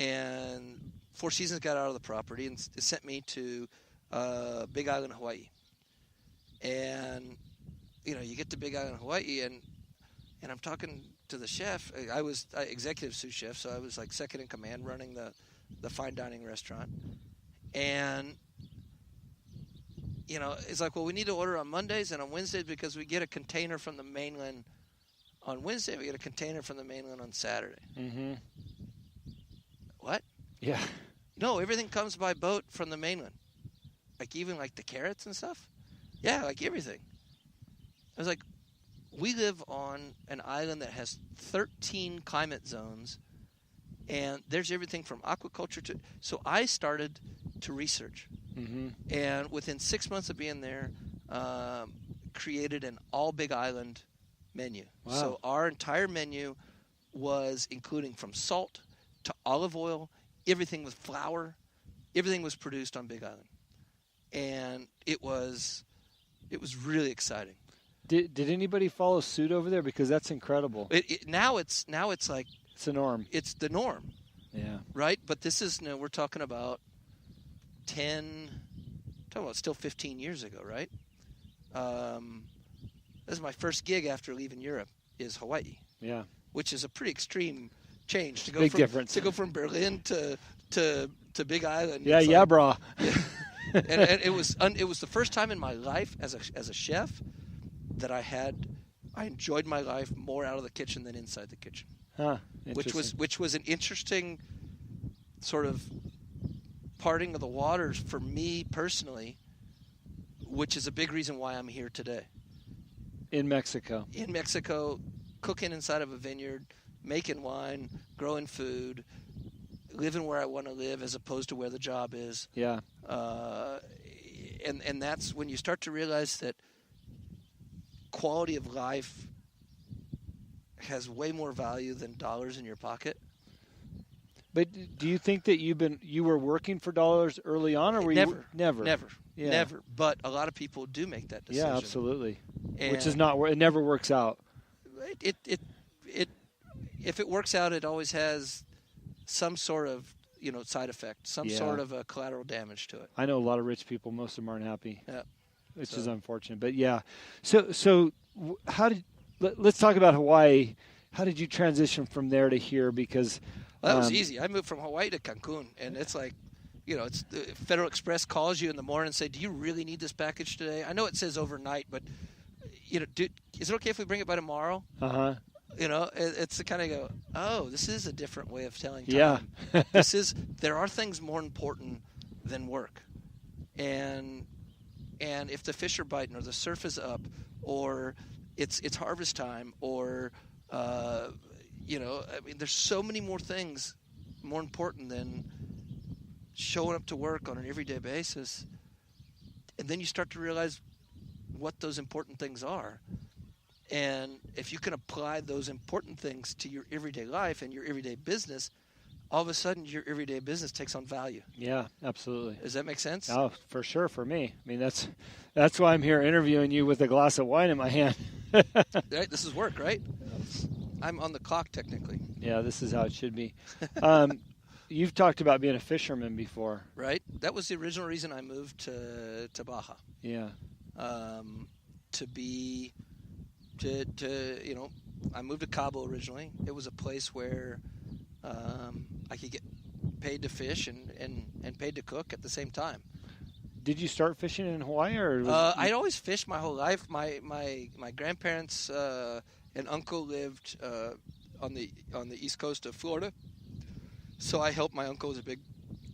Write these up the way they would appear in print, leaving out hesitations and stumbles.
And Four Seasons got out of the property and sent me to Big Island, Hawaii. And, you get to Big Island, Hawaii, and I'm talking to the chef. I was executive sous chef, so I was like second in command running the fine dining restaurant. And, it's like, well, we need to order on Mondays and on Wednesdays because we get a container from the mainland on Wednesday. We get a container from the mainland on Saturday. Mm-hmm. What? Yeah. No, everything comes by boat from the mainland. Like even like the carrots and stuff. Yeah, like everything. I was like, we live on an island that has 13 climate zones, and there's everything from aquaculture to... So I started to research. Mm-hmm. And within 6 months of being there, created an all Big Island menu. Wow. So our entire menu was including from salt to olive oil, everything with flour, everything was produced on Big Island. And it was really exciting. Did anybody follow suit over there? Because that's incredible. Now it's like it's the norm. It's the norm. Yeah. Right? But this is we're talking about still 15 years ago, right? This is my first gig after leaving Europe is Hawaii. Yeah. Which is a pretty extreme change to go difference. To go from Berlin to Big Island. Yeah, yeah, brah. and it was the first time in my life as a chef that I enjoyed my life more out of the kitchen than inside the kitchen. Huh. Which was an interesting sort of parting of the waters for me personally, which is a big reason why I'm here today. In Mexico. In Mexico, cooking inside of a vineyard, making wine, growing food, living where I want to live as opposed to where the job is. Yeah. And that's when you start to realize that quality of life has way more value than dollars in your pocket. But do you think that you were working for dollars early on, or were never? Yeah. Never. But a lot of people do make that decision. Yeah, absolutely. And which is not where it never works out. It if it works out, it always has some sort of side effect, some sort of a collateral damage to it. I know a lot of rich people; most of them aren't happy. Yeah, which is unfortunate. But yeah, so let's talk about Hawaii. How did you transition from there to here? Because that was easy. I moved from Hawaii to Cancun, and it's like, it's the Federal Express calls you in the morning and say, "Do you really need this package today?" I know it says overnight, but dude, is it okay if we bring it by tomorrow? Uh-huh. It's to kind of go, oh, this is a different way of telling time. Yeah. There are things more important than work. And if the fish are biting or the surf is up or it's harvest time or, there's so many more things more important than showing up to work on an everyday basis. And then you start to realize what those important things are. And if you can apply those important things to your everyday life and your everyday business, all of a sudden your everyday business takes on value. Yeah, absolutely. Does that make sense? Oh, for sure for me. I mean, that's why I'm here interviewing you with a glass of wine in my hand. Right? This is work, right? I'm on the clock technically. Yeah, this is how it should be. You've talked about being a fisherman before. Right. That was the original reason I moved to Baja. Yeah. I moved to Cabo originally. It was a place where I could get paid to fish and paid to cook at the same time. Did you start fishing in Hawaii, or? I'd always fished my whole life. My grandparents and uncle lived on the east coast of Florida, so I helped. My uncle was a big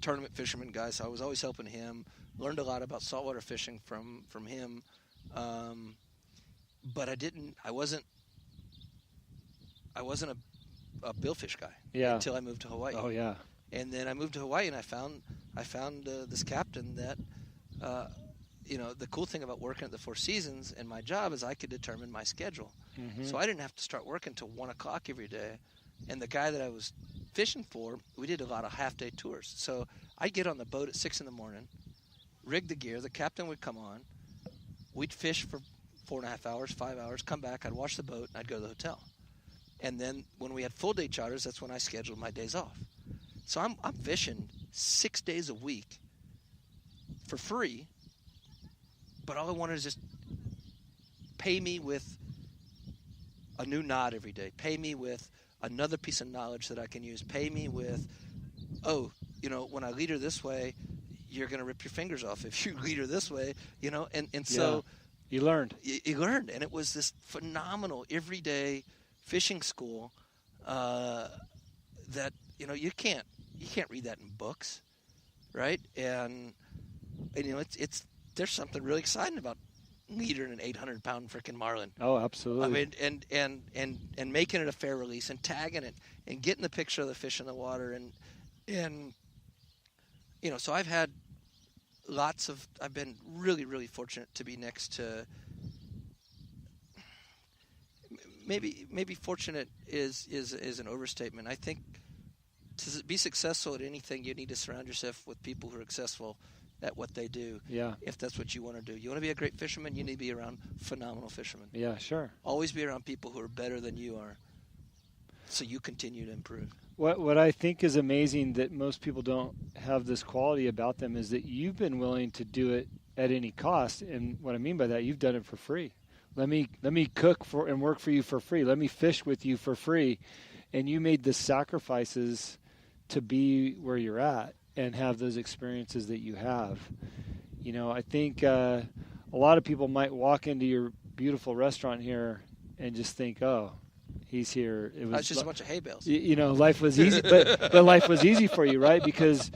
tournament fisherman guy, so I was always helping him. Learned a lot about saltwater fishing from him. But I wasn't a billfish guy until I moved to Hawaii. Oh yeah. And then I moved to Hawaii and I found this captain that the cool thing about working at the Four Seasons and my job is I could determine my schedule. Mm-hmm. So I didn't have to start working until 1:00 every day. And the guy that I was fishing for, we did a lot of half-day tours. So I'd get on the boat at 6 a.m, rig the gear, the captain would come on, we'd fish for 4.5 hours, 5 hours, come back, I'd wash the boat, and I'd go to the hotel. And then when we had full-day charters, that's when I scheduled my days off. So I'm fishing 6 days a week for free, but all I want is just pay me with a new knot every day. Pay me with another piece of knowledge that I can use. Pay me with, when I lead her this way, you're going to rip your fingers off. If you lead her this way, and so you learned. You learned, and it was this phenomenal everyday fishing school that you can't read that in books, right? And it's there's something really exciting about leading an 800-pound freaking marlin. Oh, absolutely. I mean, and making it a fair release and tagging it and getting the picture of the fish in the water and so I've been really, really fortunate to be next to. Maybe fortunate is an overstatement. I think to be successful at anything, you need to surround yourself with people who are successful at what they do. Yeah. If that's what you want to do. You want to be a great fisherman, you need to be around phenomenal fishermen. Yeah, sure. Always be around people who are better than you are, so you continue to improve. What I think is amazing that most people don't have this quality about them is that you've been willing to do it at any cost. And what I mean by that, you've done it for free. Let me cook for and work for you for free. Let me fish with you for free. And you made the sacrifices to be where you're at and have those experiences that you have. I think a lot of people might walk into your beautiful restaurant here and just think, oh, he's here. It was just a bunch of hay bales. Life was easy, but life was easy for you, right? Because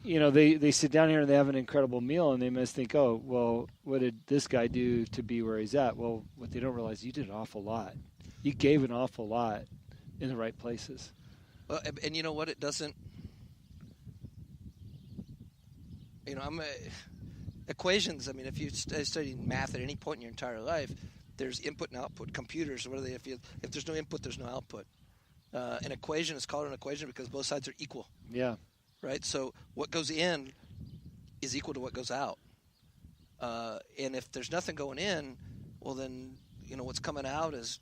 they sit down here and they have an incredible meal, and they must think, oh, well, what did this guy do to be where he's at? Well, what they don't realize, you did an awful lot. You gave an awful lot in the right places. Well, and you know what? It doesn't. Equations. I mean, if you study math at any point in your entire life, there's input and output. Computers, what are they? If there's no input, there's no output. An equation is called an equation because both sides are equal. Yeah. Right. So what goes in is equal to what goes out. And if there's nothing going in, well, then what's coming out is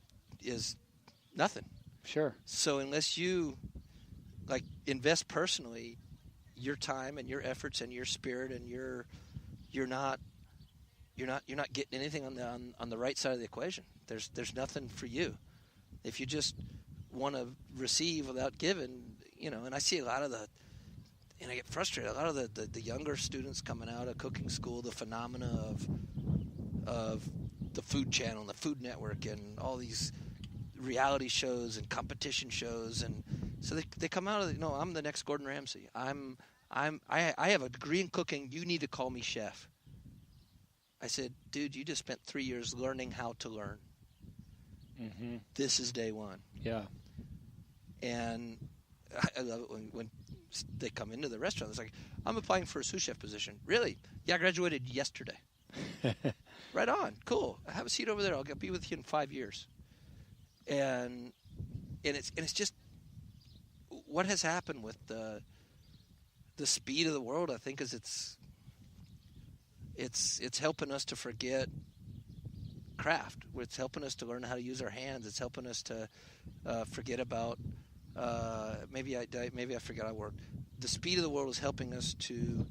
nothing. Sure. So unless you invest personally your time and your efforts and your spirit, and you're not getting anything on the right side of the equation. There's nothing for you. If you just want to receive without giving, and I see a lot of and I get frustrated. A lot of the younger students coming out of cooking school, the phenomena of the Food Channel and the Food Network and all these reality shows and competition shows, and so they come out of I'm the next Gordon Ramsay. I have a degree in cooking. You need to call me chef. I said, dude, you just spent 3 years learning how to learn. Mm-hmm. This is day one. Yeah. And I love it when they come into the restaurant. It's like, I'm applying for a sous chef position. Really? Yeah, I graduated yesterday. Right on. Cool. I have a seat over there. I'll be with you in 5 years. And it's just what has happened with the speed of the world. I think is it's helping us to forget craft. It's helping us to learn how to use our hands. It's helping us to forget about maybe I forgot our word. The speed of the world is helping us to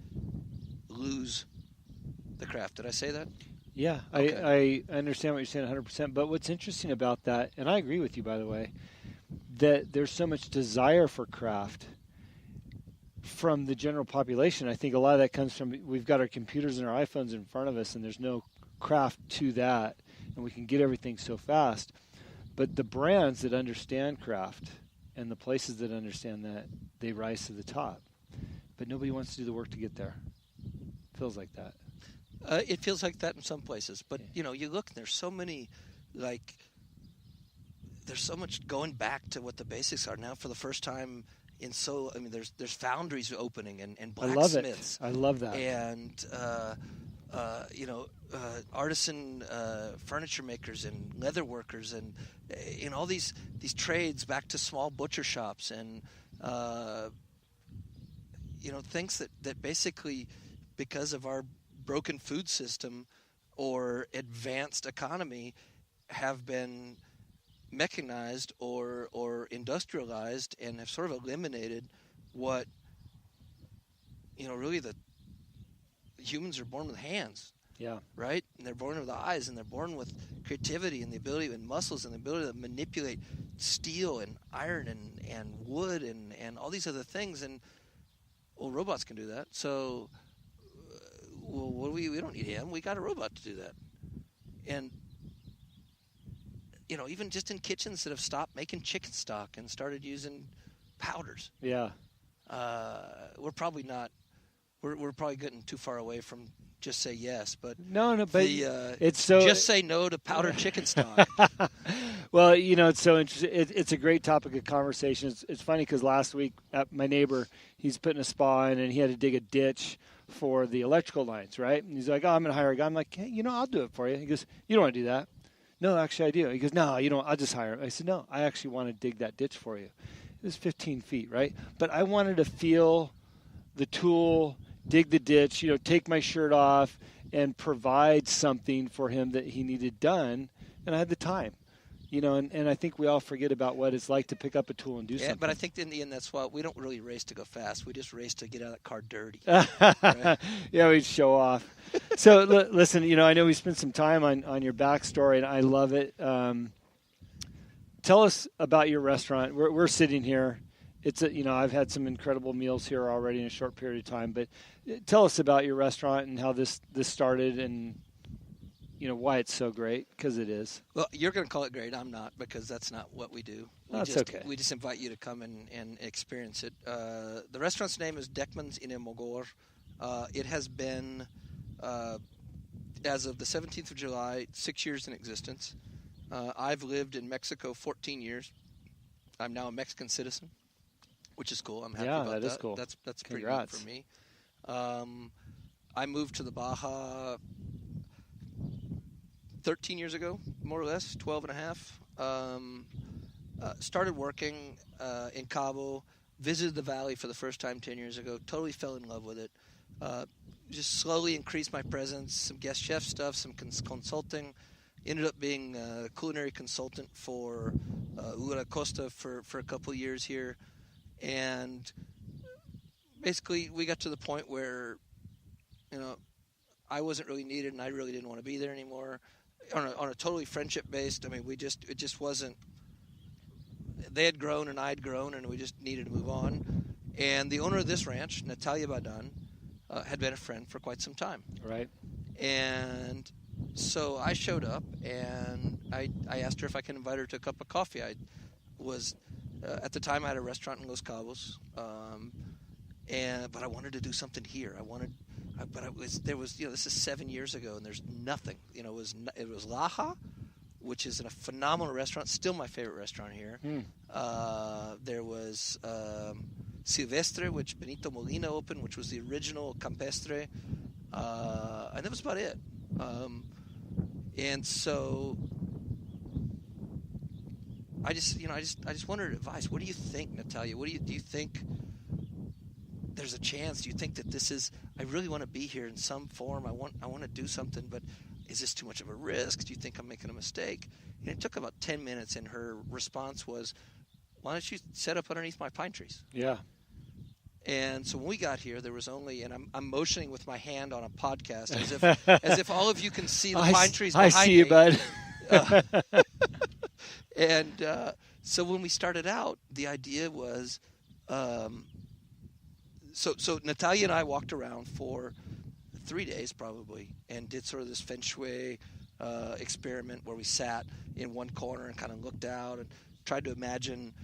lose the craft. Did I say that? Yeah, okay. I understand what you're saying 100%. But what's interesting about that, and I agree with you, by the way, that there's so much desire for craft from the general population. I think a lot of that comes from we've got our computers and our iPhones in front of us, and there's no craft to that, and we can get everything so fast. But the brands that understand craft and the places that understand that, they rise to the top. But nobody wants to do the work to get there. Feels like that. It feels like that in some places. But, you look, and there's so many, there's so much going back to what the basics are now for the first time. There's foundries opening and blacksmiths. I love that. And, artisan furniture makers and leather workers and all these trades back to small butcher shops and, things that basically because of our broken food system or advanced economy have been mechanized or industrialized and have sort of eliminated what, really the humans are born with hands. Yeah. Right? And they're born with eyes, and they're born with creativity and the ability and muscles and the ability to manipulate steel and iron and wood and all these other things. And, robots can do that. So, we don't need him. We got a robot to do that. And, even just in kitchens that have stopped making chicken stock and started using powders. Yeah. We're probably not. We're probably getting too far away from just say yes, but but it's so just say no to powdered chicken stock. Well, it's so interesting. It's a great topic of conversation. It's funny because last week, my neighbor, he's putting a spa in, and he had to dig a ditch for the electrical lines, right? And he's like, I'm going to hire a guy. I'm like, hey, I'll do it for you. He goes, you don't want to do that? No, actually, I do. He goes, no, I'll just hire him. I said, no, I actually want to dig that ditch for you. It was 15 feet, right? But I wanted to feel the tool, dig the ditch, take my shirt off and provide something for him that he needed done. And I had the time, and I think we all forget about what it's like to pick up a tool and do something. Yeah, but I think in the end, that's why we don't really race to go fast. We just race to get out of that car dirty. Right? Yeah, we show off. So listen, I know we spent some time on your backstory, and I love it. Tell us about your restaurant. We're sitting here. It's I've had some incredible meals here already in a short period of time, but tell us about your restaurant and how this started and why it's so great, because it is. Well, you're going to call it great. I'm not, because that's not what we do. That's okay. We just invite you to come and experience it. The restaurant's name is Deckman's in Mogor. It has been, as of the 17th of July, 6 years in existence. I've lived in Mexico 14 years. I'm now a Mexican citizen, which is cool. I'm happy about that. Yeah, that is cool. That's pretty Congrats. neat for me. I moved to the Baja 13 years ago, more or less, 12 and a half. Started working in Cabo, visited the valley for the first time 10 years ago, totally fell in love with it. Just slowly increased my presence, some guest chef stuff, some consulting. Ended up being a culinary consultant for Ura Costa for a couple of years here. And basically we got to the point where, I wasn't really needed and I really didn't want to be there anymore. On a totally friendship-based, it just wasn't. They had grown and I'd grown, and we just needed to move on. And the owner of this ranch, Natalia Badan, had been a friend for quite some time. Right. And so I showed up, and I asked her if I could invite her to a cup of coffee. I was at the time I had a restaurant in Los Cabos, but I wanted to do something here. This is 7 years ago, and there's nothing. It was Laja, which is a phenomenal restaurant, still my favorite restaurant here. There was Silvestre, which Benito Molina opened, which was the original Campestre, and that was about it. And so I just wanted advice. What do you think, Natalia? Do you think there's a chance? Do you think that this is? I really want to be here in some form. I want to do something, but is this too much of a risk? Do you think I'm making a mistake? And it took about 10 minutes, and her response was, "Why don't you set up underneath my pine trees?" Yeah. And so when we got here, there was only, and I'm motioning with my hand on a podcast as if all of you can see the pine trees behind me. I see you, bud. And so when we started out, the idea was, so Natalia and I walked around for 3 days probably and did sort of this feng shui experiment where we sat in one corner and kind of looked out and tried to imagine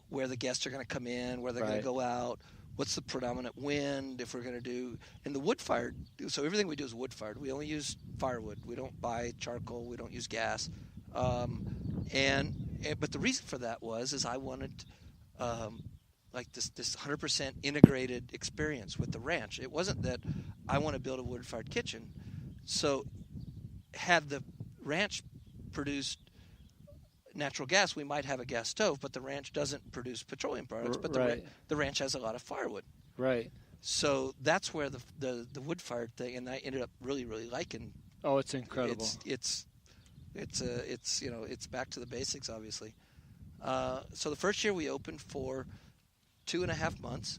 where the guests are going to come in, where they're going to go out. What's the predominant wind if we're going to do, and the wood-fired, so everything we do is wood-fired. We only use firewood. We don't buy charcoal. We don't use gas. But the reason for that is I wanted like this 100% integrated experience with the ranch. It wasn't that I want to build a wood-fired kitchen. So had the ranch produced natural gas, we might have a gas stove, but the ranch doesn't produce petroleum products. But the ranch has a lot of firewood. Right. So that's where the wood-fired thing, and I ended up really, really liking. Oh, it's incredible. It's back to the basics, obviously. So the first year we opened for 2.5 months,